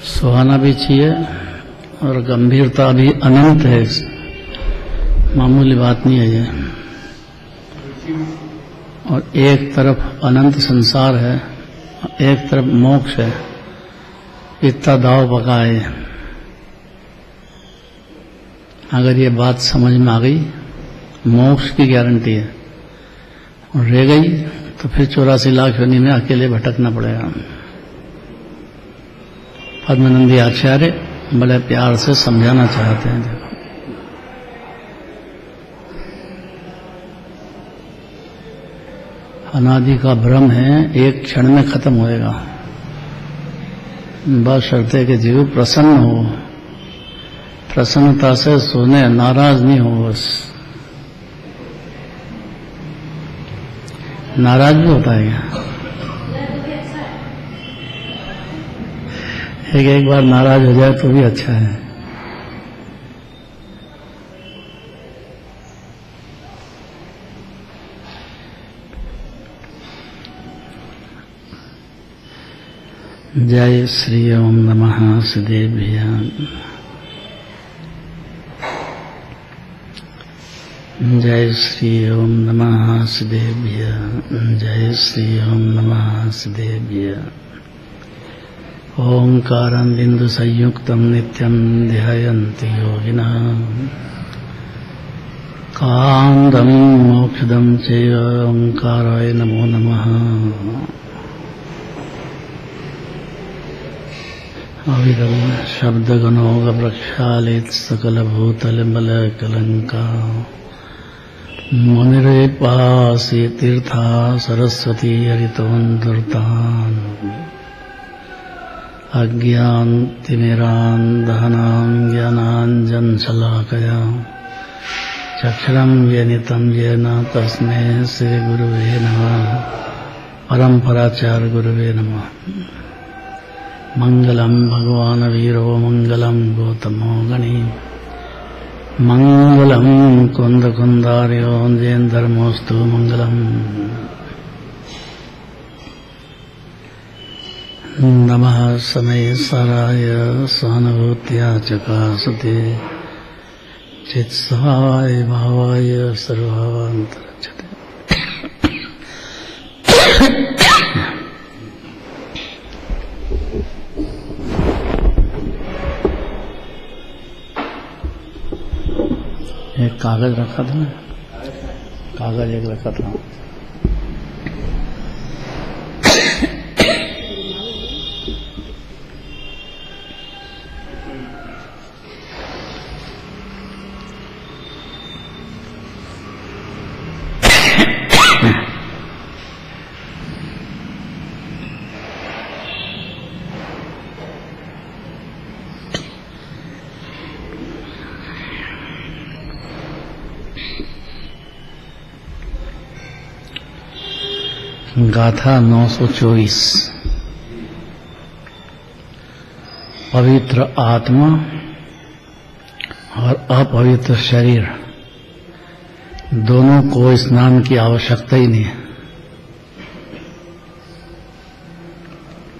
सुहाना भी चाहिए और गंभीरता भी अनंत है, मामूली बात नहीं है ये। और एक तरफ अनंत संसार है, एक तरफ मोक्ष है, इतना दाव पका है। अगर ये बात समझ में आ गई, मोक्ष की गारंटी है, और रह गई तो फिर 84 लाख योनि में अकेले भटकना पड़ेगा। पद्मनंदी आचार्य बड़े प्यार से समझाना चाहते हैं। देखो, अनादि का भ्रम है, एक क्षण में खत्म होएगा। बस शर्त है कि जीव प्रसन्न हो, प्रसन्नता से सोने, नाराज नहीं हो। बस नाराज भी होता है क्या? एक बार नाराज हो जाए तो भी अच्छा है। जय श्री ओम नमः सिद्धेभ्यः। जय श्री ओम नमः सिद्धेभ्यः। जय श्री ओम नमः सिद्धेभ्यः। ओंकारं बिंदु संयुक्तं नित्यं ध्यायन्ति योगिनः। कांदं मोक्षदं चैव ओंकाराय नमो नमः। अविरल शब्दगणोग प्रक्षालित सकल भूतल बल कलंका। मुनिरे पासी तीर्था सरस्वती हरितोन्दुर्तान्। अज्ञानतिमिरान् दहनां ज्ञानाञ्जनशलाकया चक्षुरं व्यनितं येन तस्मै श्रीगुरुवे नमः। परम्पराचार्य गुरुवे नमः। मंगलम भगवान वीरो मंगलम गौतमो गणी। मंगलम कुंद कुंदार्यो जैन धर्मोस्तु मंगलम। नमः समय साराय सहानुभूत्या चकासते चित्साय भावाय सर्वान्तरक्षते। एक कागज रखा था ना, कागज एक रखा था। गाथा 924। पवित्र आत्मा और अपवित्र शरीर दोनों को स्नान की आवश्यकता ही नहीं है।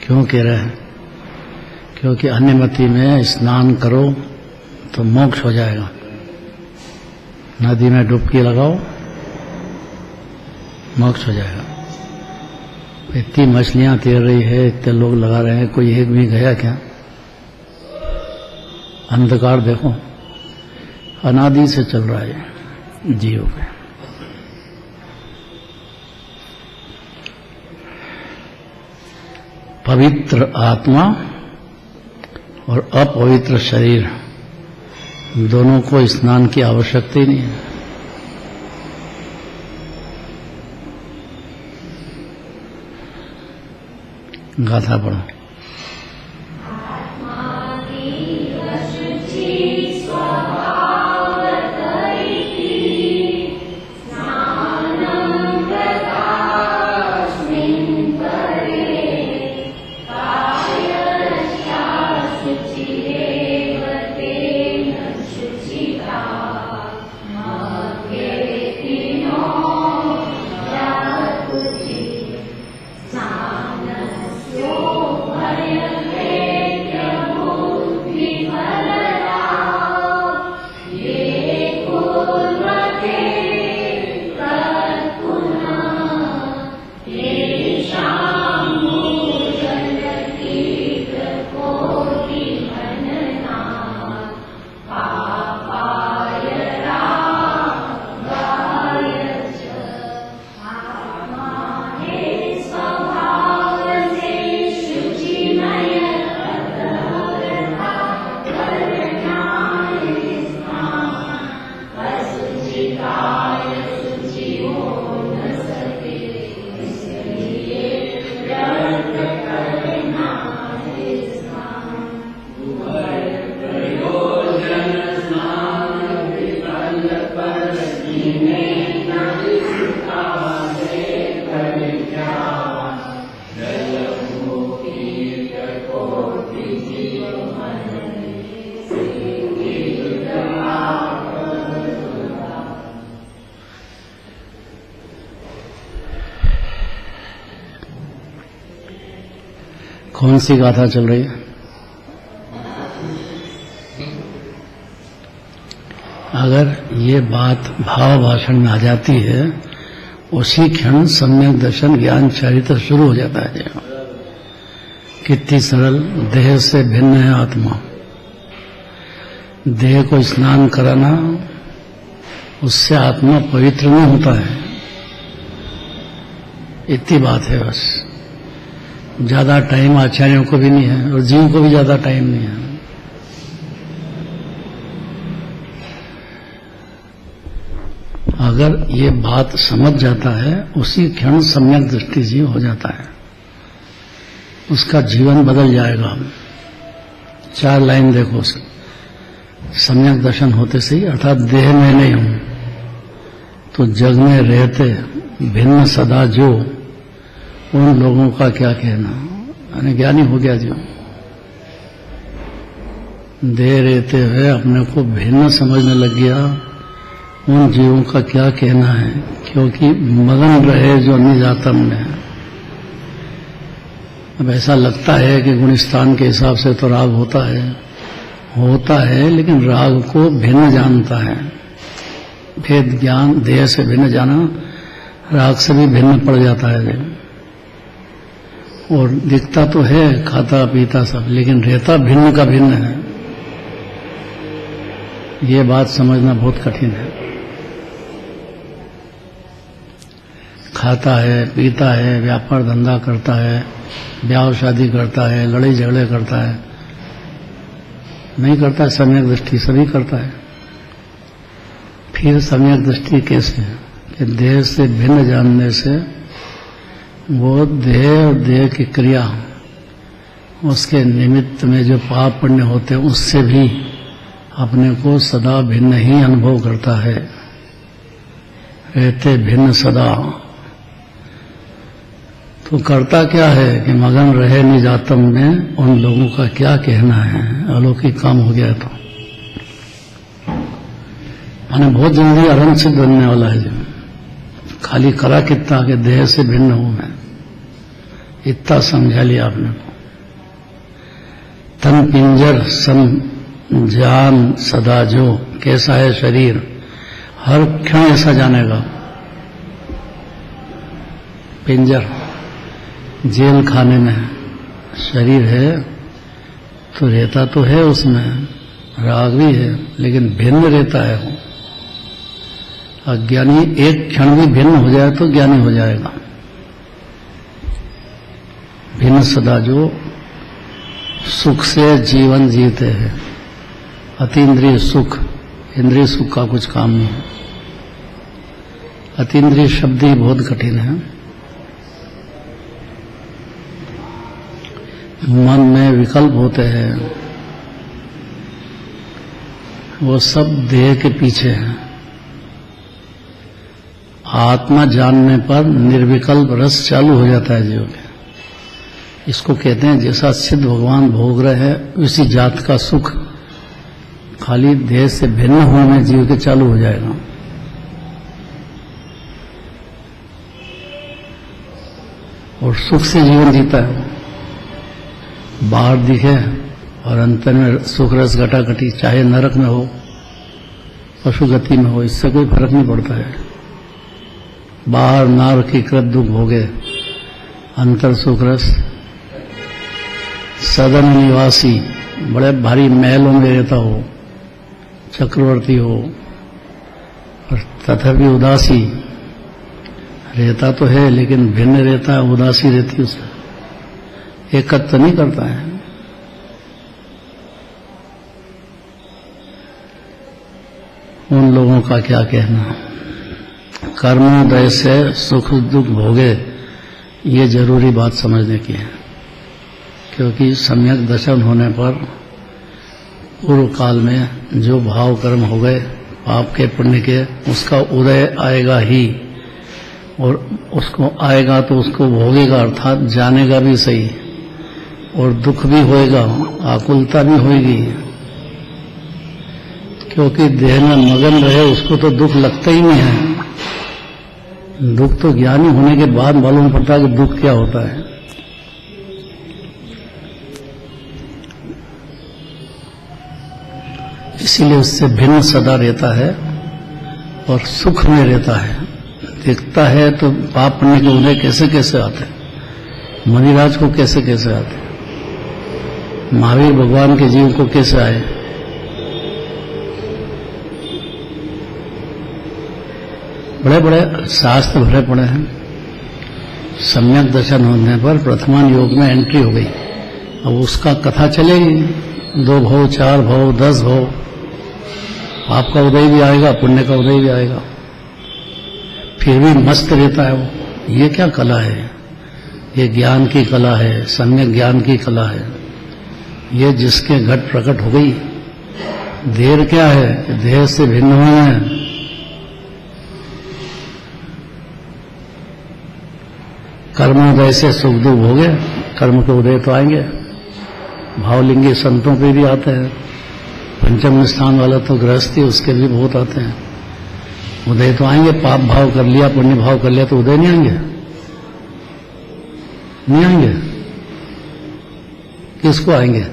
क्यों कह रहे हैं? क्योंकि अन्यमति में स्नान करो तो मोक्ष हो जाएगा। नदी में डुबकी लगाओ, मोक्ष हो जाएगा। इतनी मछलियां तैर रही है, इतने लोग लगा रहे हैं, कोई एक भी गया क्या? अंधकार देखो, अनादि से चल रहा है जीव पे। पवित्र आत्मा और अपवित्र शरीर दोनों को स्नान की आवश्यकता ही नहीं है। गाथा पढ़ो। कौन सी गाथा चल रही है? अगर ये बात भाव भाषण में आ जाती है, उसी क्षण सम्यक दर्शन ज्ञान चरित्र शुरू हो जाता है। कितनी सरल, देह से भिन्न है आत्मा। देह को स्नान कराना, उससे आत्मा पवित्र नहीं होता है। इतनी बात है बस। ज्यादा टाइम आचार्यों को भी नहीं है और जीव को भी ज्यादा टाइम नहीं है। अगर ये बात समझ जाता है, उसी क्षण सम्यक दृष्टि जीव हो जाता है, उसका जीवन बदल जाएगा। 4 लाइन देखो। सम्यक दर्शन होते से, अर्थात देह में नहीं हूं तो जग में रहते भिन्न सदा जो, उन लोगों का क्या कहना। यानी ज्ञानी हो गया जो देह रहते हुए अपने को भिन्न समझने लग गया, उन जीवों का क्या कहना है, क्योंकि मगन रहे जो निजातम में। अब ऐसा लगता है कि गुणस्थान के हिसाब से तो राग होता है, लेकिन राग को भिन्न जानता है। भेद ज्ञान, देह से भिन्न जाना राग से भी भिन्न पड़ जाता है। और दिखता तो है खाता पीता सब, लेकिन रहता भिन्न का भिन्न है। ये बात समझना बहुत कठिन है। खाता है, पीता है, व्यापार धंधा करता है, ब्याह शादी करता है, लड़ाई झगड़े करता है, नहीं करता है सम्यक दृष्टि, सभी करता है। फिर सम्यक दृष्टि कैसे है कि देह से भिन्न जानने से वो देह और देह की क्रिया, उसके निमित्त में जो पाप पुण्य होते हैं, उससे भी अपने को सदा भिन्न ही अनुभव करता है। रहते भिन्न सदा, तो करता क्या है कि मगन रहे निजातम में, उन लोगों का क्या कहना है। अलौकिक काम हो गया तो माने बहुत जल्दी अरहंत सिद्ध बनने वाला है। जो खाली करा कितना कि देह से भिन्न हूं मैं, इतना समझा लिया आपने को। तन पिंजर सम जान सदा जो, कैसा है शरीर, हर क्षण ऐसा जानेगा। पिंजर जेल खाने में शरीर है तो रहता तो है, उसमें राग भी है, लेकिन भिन्न रहता है वो। अज्ञानी एक क्षण भी भिन्न हो जाए तो ज्ञानी हो जाएगा। भिन्न सदा जो, सुख से जीवन जीते हैं। अतीन्द्रिय सुख, इंद्रिय सुख का कुछ काम नहीं है। अतीन्द्रिय शब्द ही बहुत कठिन है। मन में विकल्प होते हैं, वो सब देह के पीछे है। आत्मा जानने पर निर्विकल्प रस चालू हो जाता है जीव के। इसको कहते हैं जैसा सिद्ध भगवान भोग रहे हैं, उसी जात का सुख खाली देह से भिन्न होने जीव के चालू हो जाएगा। और सुख से जीवन जीता है। बाहर दिखे और अंतर में सुख रस घटाघटी, चाहे नरक में हो, पशु गति में हो, इससे कोई फर्क नहीं पड़ता है। बाहर नार की कृत दुख भोगे, अंतर सुख रस। सदन निवासी, बड़े भारी महलों में रहता हो, चक्रवर्ती हो, और तथापि उदासी रहता तो है, लेकिन भिन्न रहता है, उदासी रहती है उससे, एकत्र नहीं करता है। उन लोगों का क्या कहना। कर्मोदय से सुख दुख भोगे, ये जरूरी बात समझने की है। क्योंकि सम्यक दर्शन होने पर पूर्व काल में जो भाव कर्म हो गए पाप के पुण्य के, उसका उदय आएगा ही, और उसको आएगा तो उसको भोगेगा, अर्थात जानेगा भी सही, और दुख भी होएगा, आकुलता भी होएगी। क्योंकि देह में मगन रहे उसको तो दुख लगता ही नहीं है। दुख तो ज्ञानी होने के बाद मालूम पड़ता है कि दुख क्या होता है। इसीलिए उससे भिन्न सदा रहता है और सुख में रहता है। देखता है तो पाप पुण्य के उदय कैसे कैसे आते हैं, मणिराज को कैसे कैसे आते हैं, महावीर भगवान के जीव को कैसे आए। बड़े बड़े शास्त्र भरे पड़े हैं। सम्यक दर्शन होने पर प्रथमान योग में एंट्री हो गई। अब उसका कथा चलेगी, 2 भव 4 भव 10 भव, पाप का उदय भी आएगा, पुण्य का उदय भी आएगा, फिर भी मस्त रहता है वो। ये क्या कला है? ये ज्ञान की कला है, सम्यक ज्ञान की कला है। ये जिसके घट प्रकट हो गई, देर क्या है कि देह से भिन्न होना है। कर्मोदय से सुख दुख हो गए, कर्म के उदय तो आएंगे। भावलिंगी संतों पे भी आते हैं, पंचम स्थान वाला तो गृहस्थी, उसके भी बहुत आते हैं। उदय तो आएंगे। पाप भाव कर लिया, पुण्य भाव कर लिया तो उदय नहीं आएंगे, नहीं आएंगे। किसको आएंगे?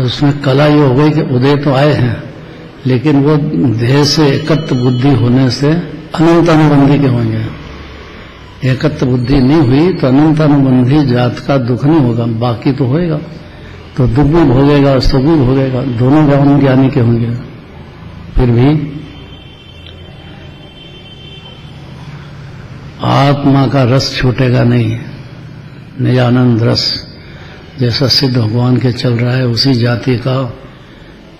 उसमें कला ये हो गई कि उदय तो आए हैं, लेकिन वो देह से एकत्र बुद्धि होने से अनंत अनुबंधी के होंगे। एकत्र बुद्धि नहीं हुई तो अनंत अनुबंधी जात का दुख नहीं होगा, बाकी तो होएगा। तो दुख भी भोगेगा, सुख भी भोगेगा, दोनों ब्रह्म ज्ञानी के होंगे। फिर भी आत्मा का रस छूटेगा नहीं, निजानंद रस जैसा सिद्ध भगवान के चल रहा है, उसी जाति का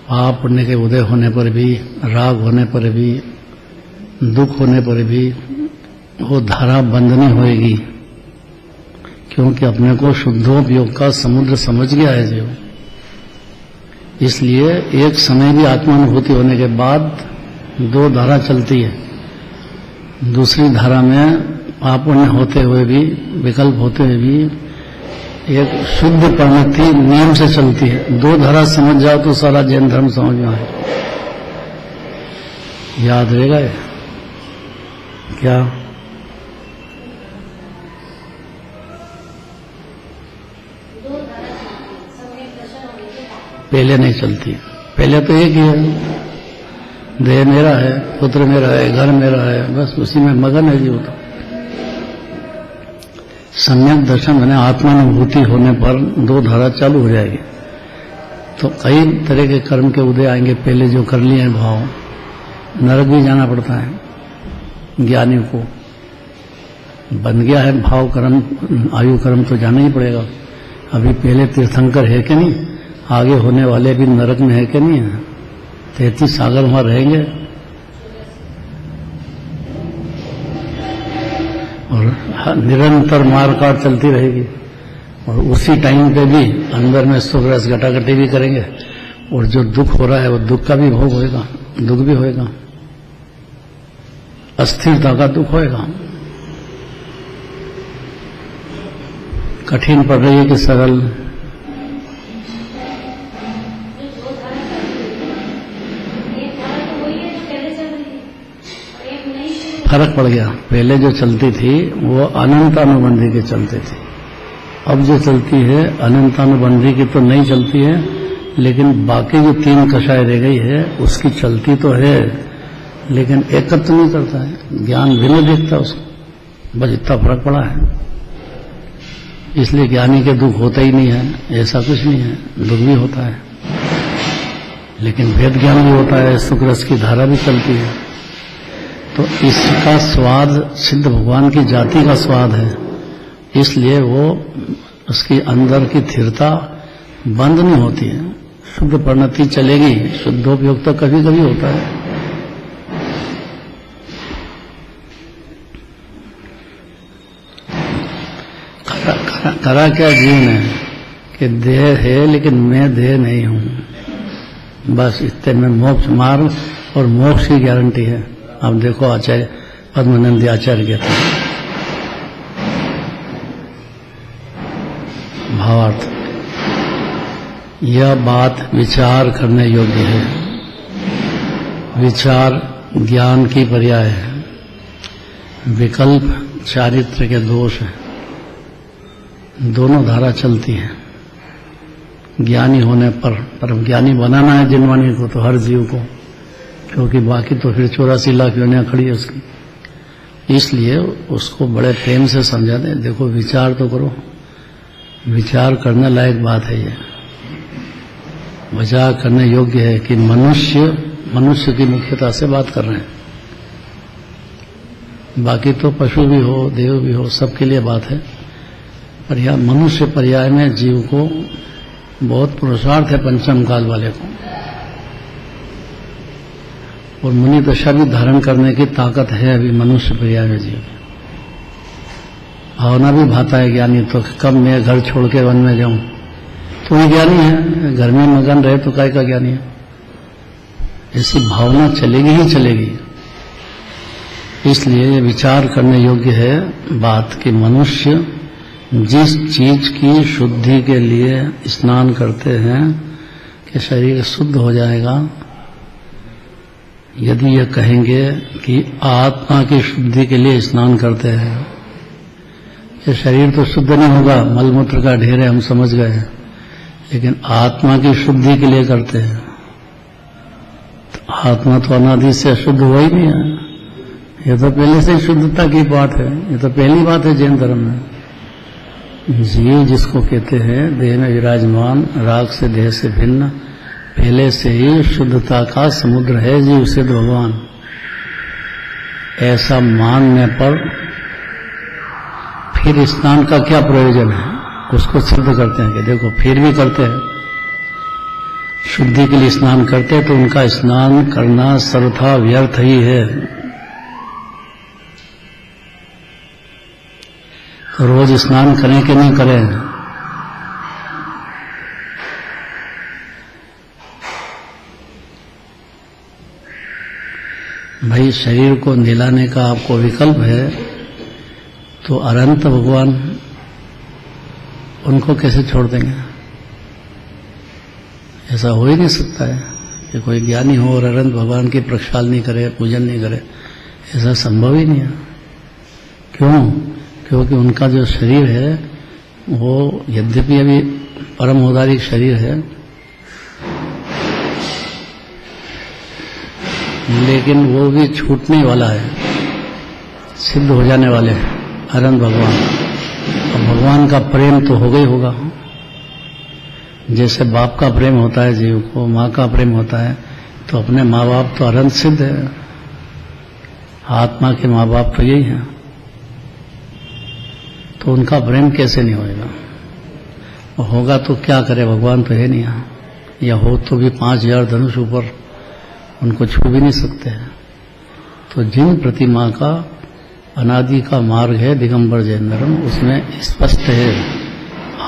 पाप पुण्य के उदय होने पर भी, राग होने पर भी, दुख होने पर भी वो धारा बंद नहीं होएगी, क्योंकि अपने को शुद्धोपयोग का समुद्र समझ गया है जो। इसलिए एक समय भी आत्मानुभूति होने के बाद 2 धारा चलती है। दूसरी धारा में पाप पुण्य होते हुए भी, विकल्प होते हुए भी एक शुद्ध परिणति नियम से चलती है। 2 धारा समझ जाओ तो सारा जैन धर्म समझ में आए। याद रहेगा ये क्या? पहले नहीं चलती। पहले तो एक ही है, देह मेरा है, पुत्र मेरा है, घर मेरा है, बस उसी में मगन है जीव। तो सम्यक दर्शन मैंने आत्मानुभूति होने पर 2 धारा चालू हो जाएगी। तो कई तरह के कर्म के उदय आएंगे। पहले जो कर लिए हैं भाव, नरक भी जाना पड़ता है ज्ञानी को। बन गया है भाव कर्म, आयु कर्म तो जाना ही पड़ेगा। अभी पहले तीर्थंकर है कि नहीं, आगे होने वाले भी नरक में है कि नहीं है। 33 सागर वहां रहेंगे और निरंतर मारकाट चलती रहेगी। और उसी टाइम पे भी अंदर में सुख रस घटाघटी भी करेंगे। और जो दुख हो रहा है वो दुख का भी भोग होएगा, दुख भी होएगा, अस्थिरता का दुख होएगा। कठिन पड़ रही है कि सरल? फर्क पड़ गया। पहले जो चलती थी वो अनंतानुबंधी के चलते थे, अब जो चलती है अनंतानुबंधी की तो नहीं चलती है, लेकिन बाकी जो 3 कषाय रह गई है उसकी चलती तो है, लेकिन एकत्र नहीं करता है, ज्ञान भिन्न देखता उसको। बस इतना फर्क पड़ा है। इसलिए ज्ञानी के दुख होता ही नहीं है, ऐसा कुछ नहीं है। दुख भी होता है, लेकिन भेद ज्ञान भी होता है, सुख रस की धारा भी चलती है। तो इसका स्वाद सिद्ध भगवान की जाति का स्वाद है, इसलिए वो उसके अंदर की स्थिरता बंद नहीं होती है। शुद्ध परिणति चलेगी, शुद्धोपयोग तो कभी कभी होता है। करा क्या जीवन है कि देह है लेकिन मैं देह नहीं हूं। बस इतने में मोक्ष मार्ग और मोक्ष की गारंटी है। अब देखो आचार्य पद्मानंद आचार्य कहते हैं, भावार्थ, यह बात विचार करने योग्य है। विचार ज्ञान की पर्याय है, विकल्प चारित्र के दोष है। दोनों धारा चलती है। ज्ञानी होने पर परम ज्ञानी बनाना है जिनवाणी को, तो हर जीव को, क्योंकि बाकी तो फिर 84 लाख योनियां खड़ी है उसकी। इसलिए उसको बड़े प्रेम से समझा दें, देखो विचार तो करो, विचार करने लायक बात है ये, विचार करने योग्य है कि मनुष्य की मुख्यता से बात कर रहे हैं। बाकी तो पशु भी हो, देव भी हो, सबके लिए बात है। पर यह मनुष्य पर्याय में जीव को बहुत पुरुषार्थ है, पंचम काल वाले को, और मुनि दशा भी धारण करने की ताकत है अभी मनुष्य पर्याय में जीव। भावना भी भाता है ज्ञानी, तो कब मैं घर छोड़ के वन में जाऊं, तो ही ज्ञानी है। घर में मगन रहे तो काय का ज्ञानी है। ऐसी भावना चलेगी ही चलेगी। इसलिए ये विचार करने योग्य है बात कि मनुष्य जिस चीज की शुद्धि के लिए स्नान करते हैं कि शरीर शुद्ध हो जाएगा, यदि ये कहेंगे कि आत्मा की शुद्धि के लिए स्नान करते हैं, ये शरीर तो शुद्ध नहीं होगा, मलमूत्र का ढेर है, हम समझ गए, लेकिन आत्मा की शुद्धि के लिए करते हैं, तो आत्मा तो अनादि से अशुद्ध हुआ ही नहीं है। ये तो पहले से शुद्धता की बात है, ये तो पहली बात है जैन धर्म में। जीव जिसको कहते हैं देह में विराजमान, राग से देह से भिन्न, पहले से ही शुद्धता का समुद्र है जीव से भगवान। ऐसा मानने पर फिर स्नान का क्या प्रयोजन है, उसको सिद्ध करते हैं कि देखो फिर भी करते हैं, शुद्धि के लिए स्नान करते हैं, तो उनका स्नान करना सर्वथा व्यर्थ ही है। रोज स्नान करें कि नहीं करें, भाई शरीर को नहलाने का आपको विकल्प है, तो अनंत भगवान उनको कैसे छोड़ देंगे? ऐसा हो ही नहीं सकता है कि कोई ज्ञानी हो और अनंत भगवान की प्रक्षाल नहीं करे, पूजन नहीं करे, ऐसा संभव ही नहीं है। क्यों? क्योंकि उनका जो शरीर है वो यद्यपि अभी परम औदारिक शरीर है, लेकिन वो भी छूटने वाला है, सिद्ध हो जाने वाले हैं अनंत भगवान। और भगवान का प्रेम तो होगा ही होगा। जैसे बाप का प्रेम होता है जीव को, माँ का प्रेम होता है, तो अपने माँ बाप तो अनंत सिद्ध है। आत्मा के माँ बाप तो यही हैं, तो उनका प्रेम कैसे नहीं होएगा? और होगा तो क्या करे, भगवान तो है नहीं यहाँ, या हो तो भी 5000 धनुष ऊपर, उनको छू भी नहीं सकते हैं। तो जिन प्रतिमा का अनादि का मार्ग है दिगंबर जैन धर्म, उसमें स्पष्ट है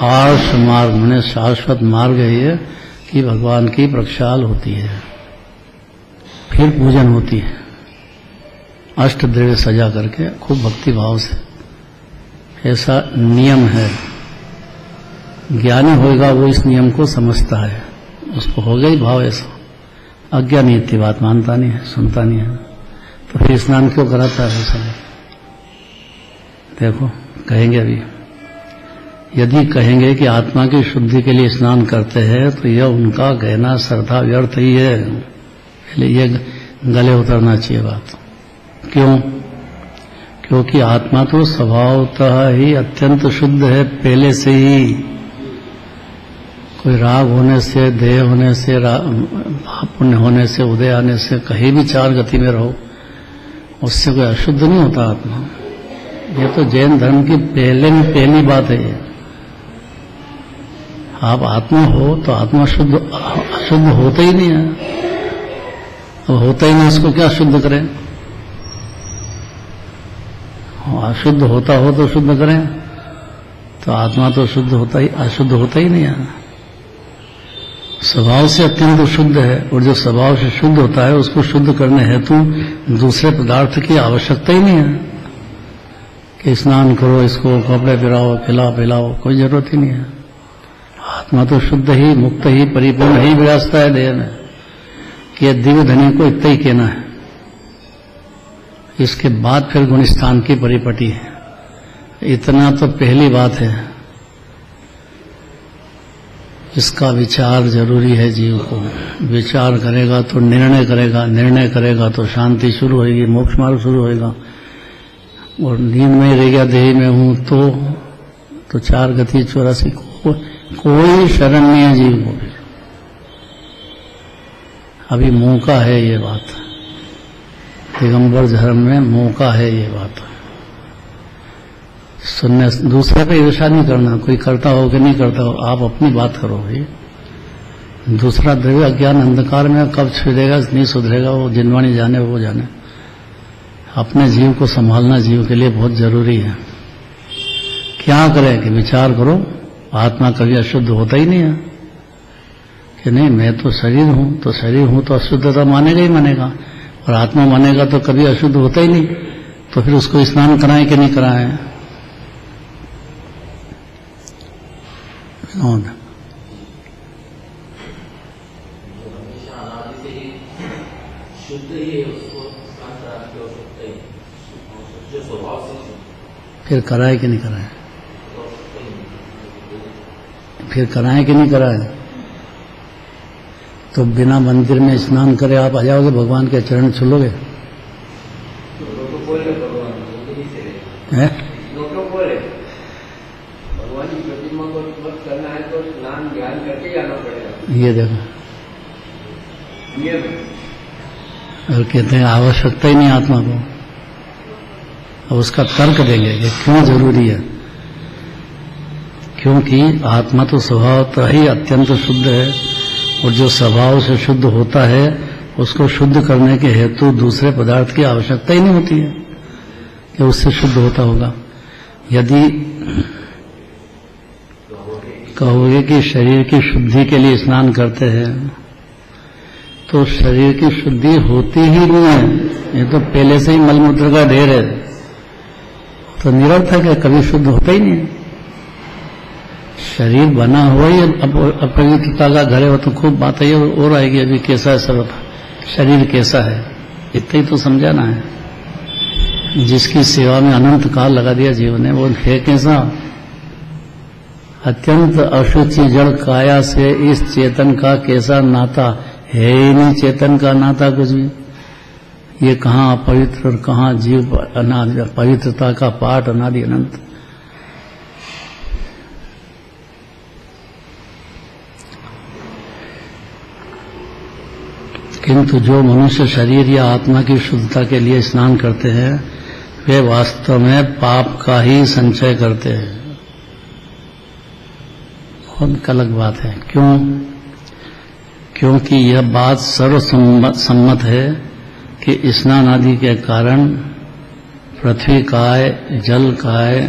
आर्ष मार्ग, माने शाश्वत मार्ग है ये कि भगवान की प्रक्षाल होती है, फिर पूजन होती है, अष्टद्रव्य सजा करके खूब भक्ति भाव से। ऐसा नियम है। ज्ञानी होगा वो इस नियम को समझता है, उसको होगा ही भाव ऐसा। अज्ञानी इतनी बात मानता नहीं है, सुनता नहीं है, तो फिर स्नान क्यों कराता है ऐसा? देखो कहेंगे अभी, यदि कहेंगे कि आत्मा की शुद्धि के लिए स्नान करते हैं, तो यह उनका कहना श्रद्धा व्यर्थ ही है। पहले यह गले उतरना चाहिए बात। क्यों? क्योंकि आत्मा तो स्वभावतः ही अत्यंत शुद्ध है पहले से ही। कोई राग होने से, देह होने से, पुण्य होने से, उदय आने से, कहीं भी चार गति में रहो, उससे कोई अशुद्ध नहीं होता आत्मा। ये तो जैन धर्म की पहली बात है ये। आप आत्मा हो तो आत्मा अशुद्ध होता ही नहीं है। अब होता ही नहीं, इसको क्या शुद्ध करें? अशुद्ध होता हो तो शुद्ध करें, तो आत्मा तो शुद्ध होता ही, अशुद्ध होता ही नहीं है। स्वभाव से अत्यंत शुद्ध है, और जो स्वभाव से शुद्ध होता है उसको शुद्ध करने हेतु दूसरे पदार्थ की आवश्यकता ही नहीं है कि स्नान करो, इसको कपड़े पिलाओ, खिलाओ पिलाओ, कोई जरूरत ही नहीं है। आत्मा तो शुद्ध ही, मुक्त ही, परिपूर्ण ही विराजता है देह में, कि यह दिव्य धनी को इतना ही कहना है। इसके बाद फिर गुणस्थान की परिपटी है। इतना तो पहली बात है। इसका विचार जरूरी है जीव को। विचार करेगा तो निर्णय करेगा, निर्णय करेगा तो शांति शुरू होगी, मोक्ष मार्ग शुरू होगा। और नींद में रह गया देह में हूं तो 4 गति 84 कोई शरण नहीं है जीव को। अभी मौका है ये बात, दिगंबर धर्म में मौका है ये बात सुनने। दूसरे पे ईर्ष्या नहीं करना, कोई करता हो कि नहीं करता हो, आप अपनी बात करो भाई। दूसरा द्रव्य अज्ञान अंधकार में कब सुधरेगा नहीं सुधरेगा वो जिनवाणी जाने वो जाने। अपने जीव को संभालना जीव के लिए बहुत जरूरी है। क्या करें कि विचार करो, आत्मा कभी अशुद्ध होता ही नहीं है कि नहीं मैं तो शरीर हूं, तो शरीर हूं तो अशुद्धता मानेगा ही मानेगा, और आत्मा मानेगा तो कभी अशुद्ध होता ही नहीं। तो फिर उसको स्नान कराएं कि नहीं कराएं? फिर कराए कि नहीं कराए? फिर कराएं कि नहीं कराएं? तो बिना मंदिर में स्नान करे आप आ जाओगे, भगवान के चरण छूलोगे? भगवान की प्रतिमा को स्पर्श करना है तो स्नान ध्यान करके जाना पड़ेगा। ये देखो नियम। और कहते हैं आवश्यकता ही नहीं आत्मा को। और उसका तर्क देंगे कि क्यों जरूरी है। क्योंकि आत्मा तो स्वभावतः ही अत्यंत शुद्ध है, और जो स्वभाव से शुद्ध होता है उसको शुद्ध करने के हेतु दूसरे पदार्थ की आवश्यकता ही नहीं होती है कि उससे शुद्ध होता होगा। यदि कहोगे कि शरीर की शुद्धि के लिए स्नान करते हैं तो शरीर की शुद्धि होती ही नहीं है, ये तो पहले से ही मलमूत्र का ढेर है, तो निरर्थक है, कभी शुद्ध होता ही नहीं है। शरीर बना हुआ ही अपवित्रता का घर है, वो तो खूब बात है और आएगी अभी कैसा है सब, शरीर कैसा है इतना ही तो समझाना है। जिसकी सेवा में अनंत काल लगा दिया जीवन ने, वो है कैसा? अत्यंत अशुचि जड़ काया से इस चेतन का कैसा नाता है ही नहीं, चेतन का नाता कुछ भी। ये कहाँ अपवित्र और कहाँ जीव अनादि, पवित्रता का पाठ अनादि अनंत। किंतु जो मनुष्य शरीर या आत्मा की शुद्धता के लिए स्नान करते हैं वे वास्तव में पाप का ही संचय करते हैं। बहुत अलग बात है। क्यों? क्योंकि यह बात सर्वसम्मत है कि स्नान आदि के कारण पृथ्वी काय, जल काय,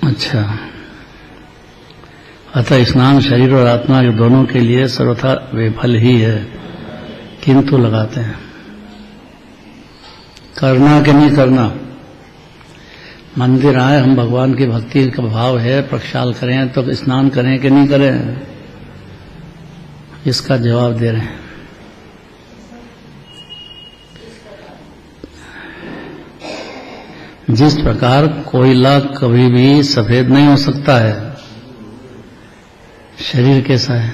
अच्छा, अतः स्नान शरीर और आत्मा के दोनों के लिए सर्वथा विफल ही है, किंतु लगाते हैं। करना कि नहीं करना? मंदिर आए, हम भगवान की भक्ति का भाव है, प्रक्षाल करें तो स्नान करें कि नहीं करें? इसका जवाब दे रहे हैं। जिस प्रकार कोयला कभी भी सफेद नहीं हो सकता है, शरीर कैसा है?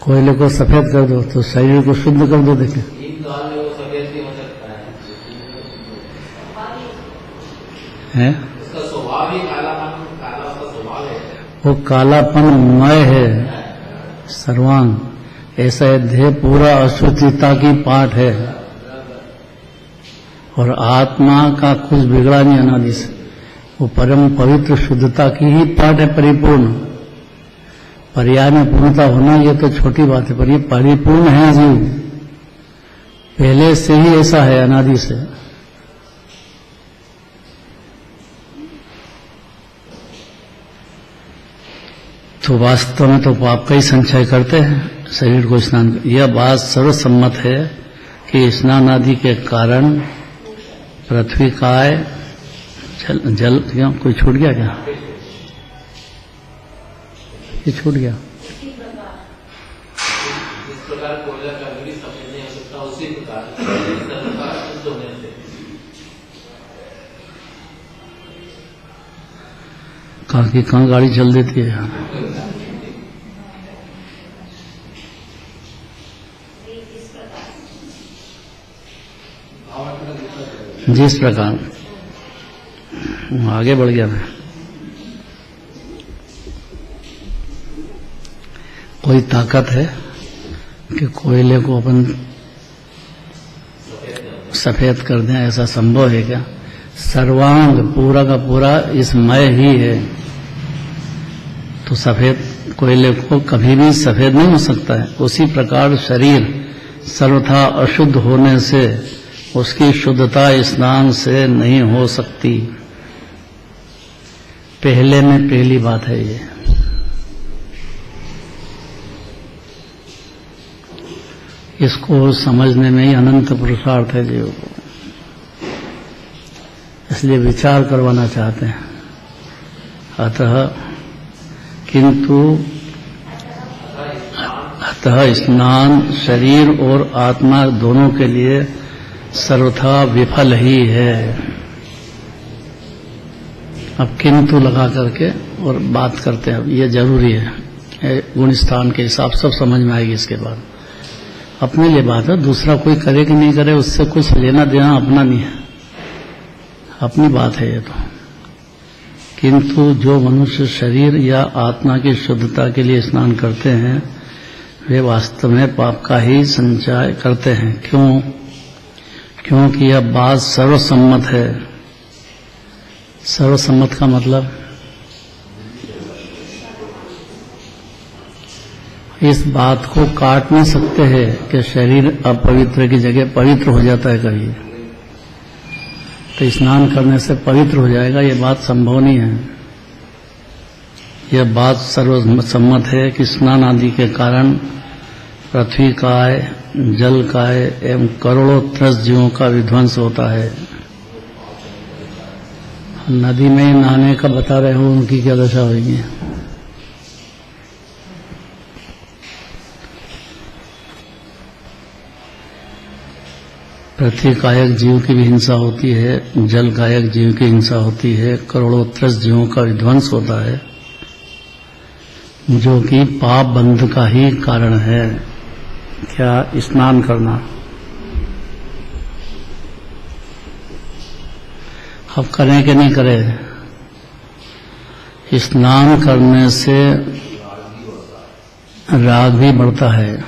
कोयले को सफेद कर दो तो शरीर को शुद्ध कर दो। देखें है उसका स्वभाव ही कालापन, काला उसका स्वभाव है, वो कालापन मय है सर्वांग, ऐसा है देह पूरा अशुचिता की पाठ है, और आत्मा का कुछ बिगड़ा नहीं अनादि से, वो परम पवित्र शुद्धता की ही पाठ है परिपूर्ण। पर्याय में पूर्णता होना ये तो छोटी बात है, पर ये परिपूर्ण है जीव, पहले से ही ऐसा है अनादि से। तो वास्तव में तो पाप का ही संचय करते हैं शरीर को स्नान। यह बात सर्वसम्मत है कि स्नान आदि के कारण पृथ्वी काय, जल क्यों कोई छूट गया क्या? ये छूट गया इस प्रकार कोयला का भी सफेद नहीं हो सकता, उसी प्रकार सर्वथा शुद्ध होने से कहाँ की कहाँ गाड़ी चल देती है। जिस प्रकार आगे बढ़ गया मैं, कोई ताकत है कि कोयले को अपन सफेद कर दें, ऐसा संभव है क्या? सर्वांग पूरा का पूरा इसमय ही है, तो सफेद कोयले को कभी भी सफेद नहीं हो सकता है। उसी प्रकार शरीर सर्वथा अशुद्ध होने से उसकी शुद्धता स्नान से नहीं हो सकती। पहले में पहली बात है ये। इसको समझने में ही अनंत पुरुषार्थ है जीव को, इसलिए विचार करवाना चाहते हैं। अतः स्नान शरीर और आत्मा दोनों के लिए सर्वथा विफल ही है। अब किंतु लगा करके और बात करते हैं। अब ये जरूरी है, गुण स्थान के हिसाब सब समझ में आएगी। इसके बाद अपने लिए बात है, दूसरा कोई करे कि नहीं करे उससे कुछ लेना देना अपना नहीं है, अपनी बात है ये तो। किंतु जो मनुष्य शरीर या आत्मा की शुद्धता के लिए स्नान करते हैं वे वास्तव में पाप का ही संचय करते हैं। क्यों? क्योंकि यह बात सर्वसम्मत है। सर्वसम्मत का मतलब इस बात को काट नहीं सकते हैं कि शरीर अपवित्र की जगह पवित्र हो जाता है कभी, तो स्नान करने से पवित्र हो जाएगा, ये बात संभव नहीं है। यह बात सर्वसम्मत है कि स्नान आदि के कारण पृथ्वी काय, जल काय एवं करोड़ों त्रस्त जीवों का विध्वंस होता है। नदी में नहाने का बता रहे हो, उनकी क्या दशा होगी। पृथ्वी कायक जीव की भी हिंसा होती है, जल कायक जीव की हिंसा होती है, करोड़ों त्रस्त जीवों का विध्वंस होता है, जो कि पाप बंध का ही कारण है। क्या? स्नान करना। अब करें कि नहीं करें? स्नान करने से राग भी बढ़ता है।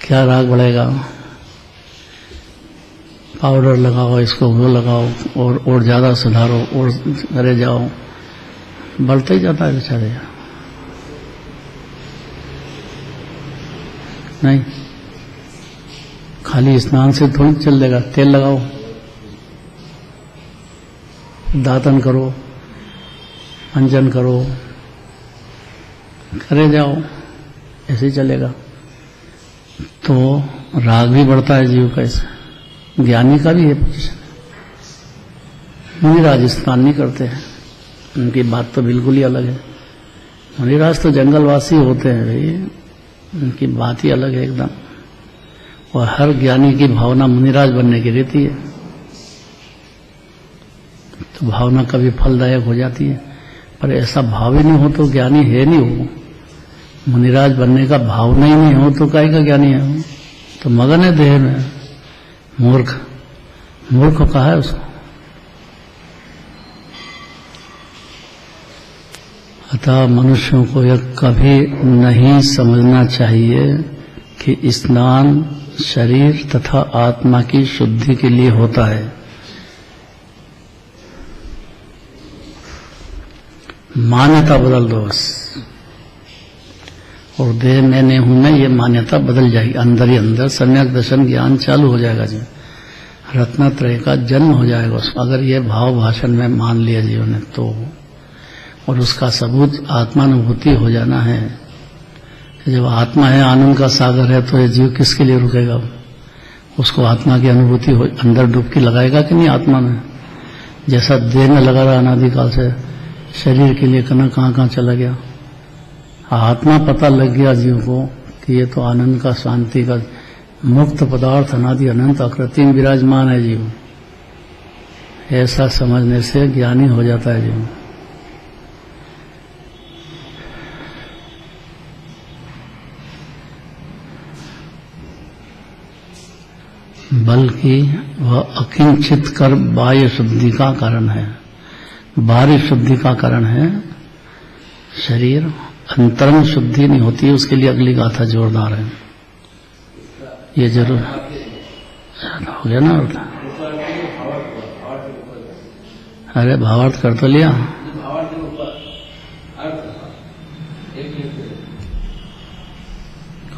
क्या राग बढ़ेगा? पाउडर लगाओ, इसको वो लगाओ और ज्यादा सुधारो और करे जाओ, बढ़ता ही जाता है बेचारे। नहीं, खाली स्नान से थोड़ी चल देगा। तेल लगाओ, दातन करो, मंजन करो, करे जाओ, ऐसे ही चलेगा। तो राग भी बढ़ता है जीव का। इससे ज्ञानी का भी है पोजीशन। मुनिराज स्नान नहीं करते हैं, उनकी बात तो बिल्कुल ही अलग है। मुनिराज तो जंगलवासी होते हैं भाई, उनकी बात ही अलग है एकदम। और हर ज्ञानी की भावना मुनिराज बनने की रहती है, तो भावना कभी फलदायक हो जाती है। पर ऐसा भाव ही नहीं हो तो ज्ञानी है नहीं हो। मुनिराज बनने का भावना ही नहीं हो तो काहे का ज्ञानी है वो? तो मगन है देह में। मूर्ख, मूर्ख कहा है उसको। अतः मनुष्यों को यह कभी नहीं समझना चाहिए कि स्नान शरीर तथा आत्मा की शुद्धि के लिए होता है। मान्यता बदल दो बस, और देह में नहीं हूं मैं, ये मान्यता बदल जाएगी। अंदर ही अंदर सम्यक दर्शन ज्ञान चालू हो जाएगा जी, रत्नत्रय का जन्म हो जाएगा उसको, अगर ये भाव भाषण में मान लिया जीवन ने तो। और उसका सबूत आत्मानुभूति हो जाना है। जब आत्मा है, आनंद का सागर है, तो ये जीव किसके लिए रुकेगा? उसको आत्मा की अनुभूति हो, अंदर डुबकी लगाएगा कि नहीं आत्मा में? जैसा देह में लगा रहा अनादिकाल से, शरीर के लिए कहाँ कहाँ चला गया। आत्मा पता लग गया जीव को तो ये तो आनंद का, शांति का मुक्त पदार्थ अनादि अनंत अकृत्रिम विराजमान है जीव। ऐसा समझने से ज्ञानी हो जाता है जीव। बल्कि वह अकिंचित कर बाह्य शुद्धि का कारण है, बाहरी शुद्धि का कारण है शरीर। अंतरंग शुद्धि नहीं होती, उसके लिए अगली गाथा जोरदार है। ये जरूर हो गया ना अर्थ? अरे भावार्थ कर तो लिया।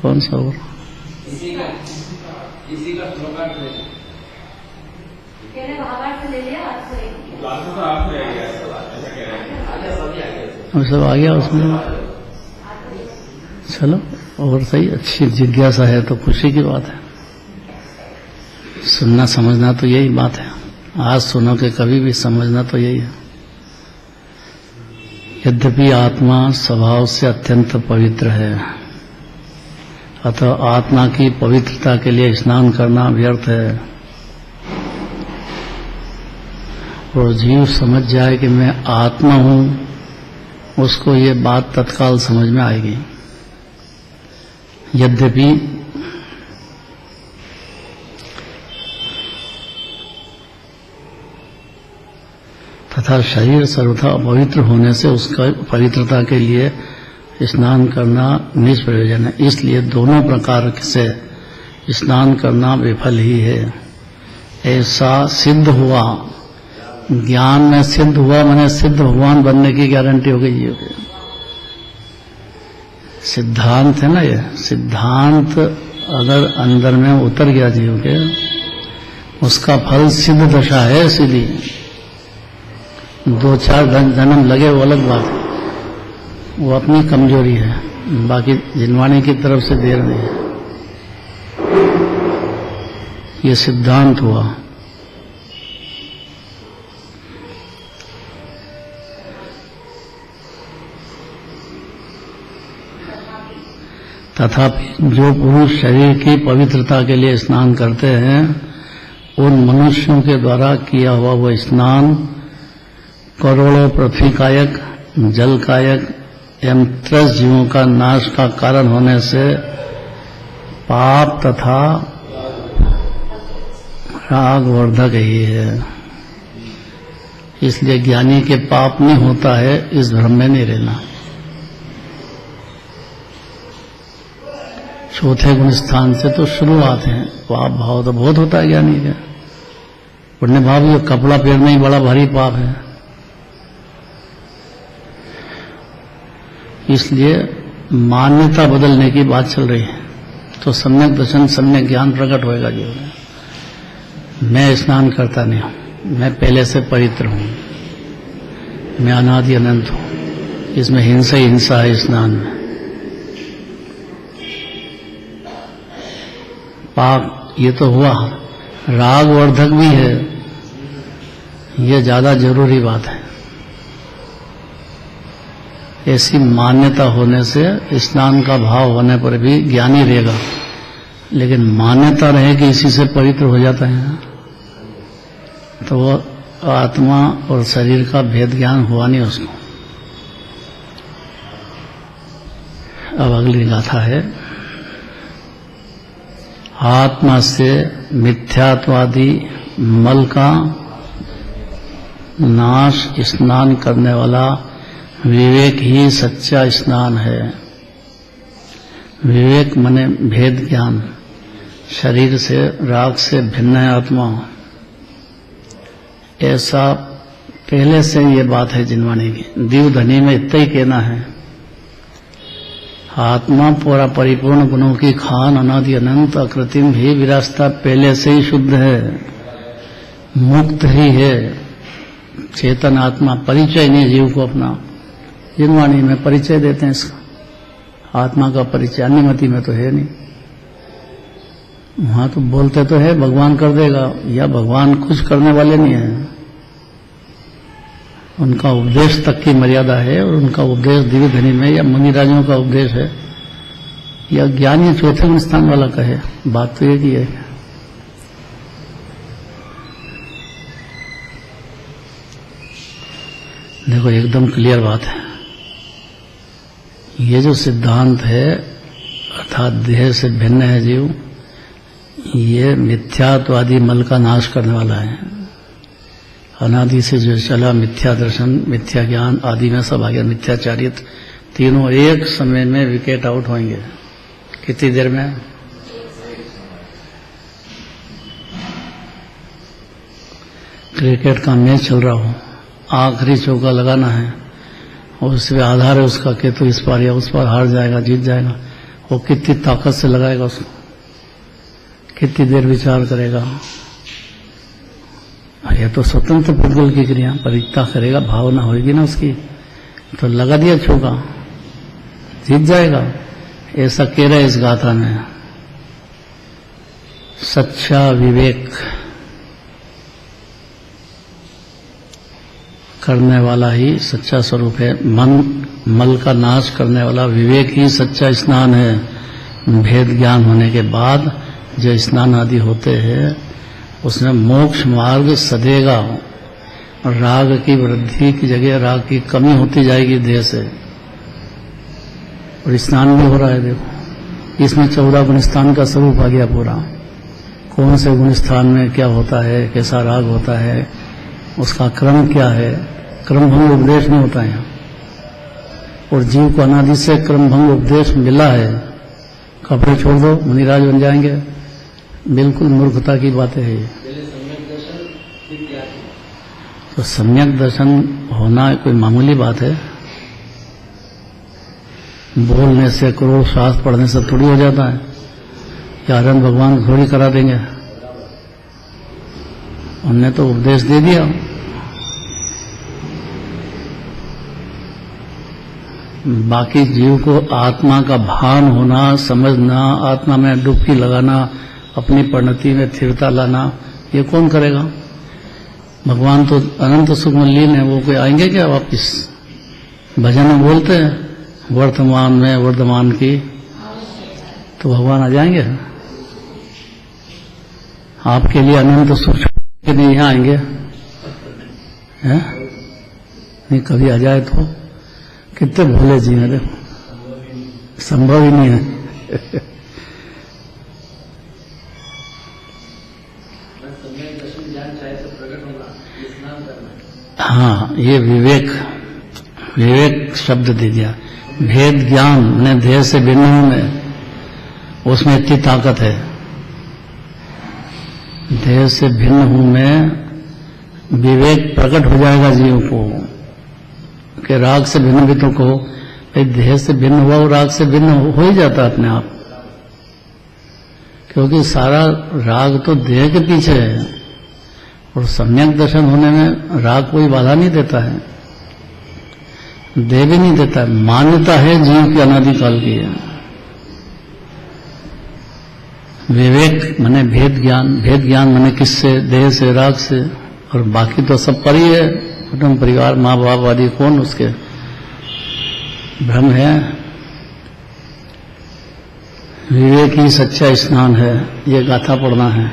कौन सा और? इसी का श्लोकार्थ ले लिया। हम सब आ गया उसमें। चलो और सही, अच्छी जिज्ञासा है तो खुशी की बात है। सुनना समझना तो यही बात है। आज सुनो के कभी भी समझना तो यही है। यद्यपि आत्मा स्वभाव से अत्यंत पवित्र है, अतः आत्मा की पवित्रता के लिए स्नान करना व्यर्थ है। और जीव समझ जाए कि मैं आत्मा हूं, उसको ये बात तत्काल समझ में आएगी। यद्यपि तथा शरीर सर्वथा अपवित्र होने से उसका पवित्रता के लिए स्नान करना निष्प्रयोजन है। इसलिए दोनों प्रकार से स्नान करना विफल ही है। ऐसा सिद्ध हुआ, ज्ञान में सिद्ध हुआ, माने सिद्ध भगवान बनने की गारंटी हो गई। ये सिद्धांत है ना, ये सिद्धांत अगर अंदर में उतर गया जीव के, उसका फल सिद्ध दशा है। सीधी 2-4 जन्म लगे वो अलग बात है, वो अपनी कमजोरी है, बाकी जिनवाणी की तरफ से देर नहीं है। ये सिद्धांत हुआ। तथापि जो पुरुष शरीर की पवित्रता के लिए स्नान करते हैं, उन मनुष्यों के द्वारा किया हुआ वह स्नान करोड़ों पृथ्वी कायक, जल कायक एवं 30 जीवों का नाश का कारण होने से पाप तथा राग वर्धक ही है। इसलिए ज्ञानी के पाप नहीं होता है, इस भ्रम में नहीं रहना। चौथे गुण स्थान से तो शुरुआत है। पाप भाव तो बहुत होता है ज्ञानी का। पुण्य भाव ये कपड़ा पहनना ही बड़ा भारी पाप है। इसलिए मान्यता बदलने की बात चल रही है, तो सम्यक दर्शन, सम्यक ज्ञान प्रकट होएगा जीवन में। मैं स्नान करता नहीं हूं, मैं पहले से पवित्र हूं, मैं अनादि अनंत हूं। इसमें हिंसा ही हिंसा है स्नान में। पाप ये तो हुआ, राग वर्धक भी है, ये ज्यादा जरूरी बात है। ऐसी मान्यता होने से स्नान का भाव होने पर भी ज्ञानी रहेगा, लेकिन मान्यता रहे कि इसी से पवित्र हो जाता है, तो वो आत्मा और शरीर का भेद ज्ञान हुआ नहीं उसको। अब अगली गाथा है, आत्मा से मिथ्यात्वादी मल का नाश स्नान करने वाला विवेक ही सच्चा स्नान है। विवेक मने भेद ज्ञान, शरीर से राग से भिन्न है आत्मा। ऐसा पहले से ये बात है जिनवाणी की। दीवधनी में इतना ही कहना है, आत्मा पूरा परिपूर्ण गुणों की खान, अनादि अनंत अकृत्रिम ही विरासता पहले से ही शुद्ध है, मुक्त ही है। चेतन आत्मा, परिचय नहीं जीव को अपना। जिनवाणी में परिचय देते हैं इसका, आत्मा का परिचय। अन्यमति में तो है नहीं। वहां तो बोलते तो है भगवान कर देगा, या भगवान कुछ करने वाले नहीं है। उनका उपदेश तक की मर्यादा है, और उनका उपदेश दिव्य धनी में या मुनिराजों का उपदेश है। या ज्ञानी चौथे गुण स्थान वाला कहे, बात तो एक ही है। देखो एकदम क्लियर बात है, ये जो सिद्धांत है अर्थात देह से भिन्न है जीव, ये मिथ्यात्वादी मल का नाश करने वाला है। अनादि से जो चला मिथ्या दर्शन, मिथ्या ज्ञान आदि में सब आ गया, मिथ्याचारित तीनों एक समय में विकेट आउट होंगे। कितनी देर में? क्रिकेट का मैच चल रहा हो, आखिरी चौका लगाना है और उस पर आधार है उसका कि तो इस पार या उस पार हार जाएगा जीत जाएगा, वो कितनी ताकत से लगाएगा उसको, कितनी देर विचार करेगा। ये तो स्वतंत्र पुद्गल की क्रिया, परीक्षा करेगा, भावना होगी ना उसकी, तो लगा दिया चौका जीत जाएगा, ऐसा कह रहे इस गाथा में। सच्चा विवेक करने वाला ही सच्चा स्वरूप है। मन मल का नाश करने वाला विवेक ही सच्चा स्नान है। भेद ज्ञान होने के बाद जो स्नान आदि होते हैं उसमें मोक्ष मार्ग सदेगा। राग की वृद्धि की जगह राग की कमी होती जाएगी देह से, और स्नान भी हो रहा है। देखो इसमें 14 गुण स्थान का स्वरूप आ गया पूरा, कौन से गुण स्थान में क्या होता है, कैसा राग होता है, उसका क्रम क्या है। क्रम भंग उपदेश नहीं होता है, और जीव को अनादि से क्रम भंग उपदेश मिला है। कपड़े छोड़ दो मुनिराज बन जाएंगे, बिल्कुल मूर्खता की बातें है। तो सम्यक दर्शन होना कोई मामूली बात है, बोलने से करोड़ शास्त्र पढ़ने से थोड़ी हो जाता है, या रन भगवान थोड़ी करा देंगे, उनने तो उपदेश दे दिया। बाकी जीव को आत्मा का भान होना, समझना, आत्मा में डुबकी लगाना, अपनी परिणति में स्थिरता लाना, ये कौन करेगा? भगवान तो अनंत सुख में लीन है, वो कोई आएंगे क्या वापिस? भजन में बोलते हैं वर्तमान में वर्धमान की, तो भगवान आ जाएंगे आपके लिए अनंत सुख के नहीं यहाँ आएंगे हैं? नहीं कभी आ जाए तो कितने भोले जी हैं, देखो संभव ही नहीं है। हाँ ये विवेक, विवेक शब्द दे दिया। भेद ज्ञान ने देह से भिन्न हूं मैं, उसमें इतनी ताकत है। देह से भिन्न हूं मैं, विवेक प्रकट हो जाएगा जीव को कि राग से भिन्न भी तो कहो भाई, देह से भिन्न हुआ और राग से भिन्न हो ही जाता अपने आप, क्योंकि सारा राग तो देह के पीछे है, और सम्यक दर्शन होने में राग कोई बाधा नहीं देता है, देह भी नहीं देता है, मान्यता है जीव की अनादिकाल की है। विवेक माने भेद ज्ञान, भेद ज्ञान माने किससे? देह से, राग से, और बाकी तो सब पर ही है, कुटुंब परिवार माँ बाप आदि कौन उसके भ्रम है। विवेक ही सच्चा स्नान है, ये गाथा पढ़ना है।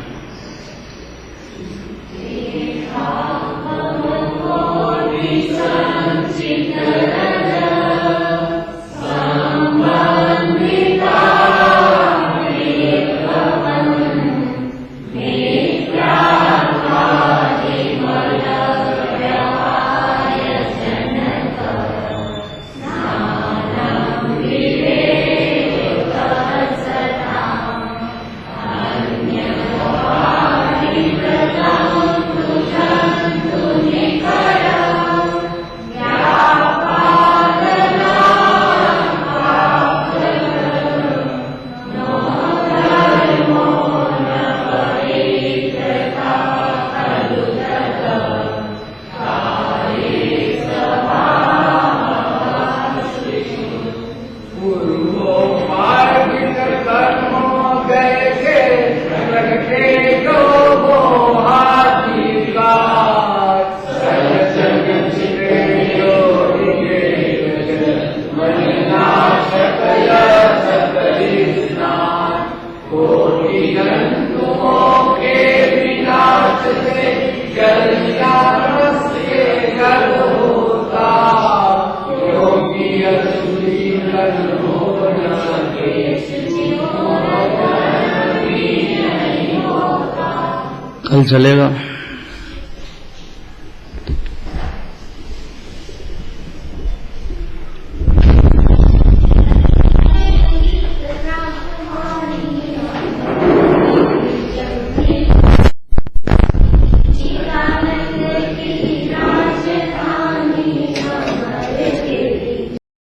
कल चलेगा।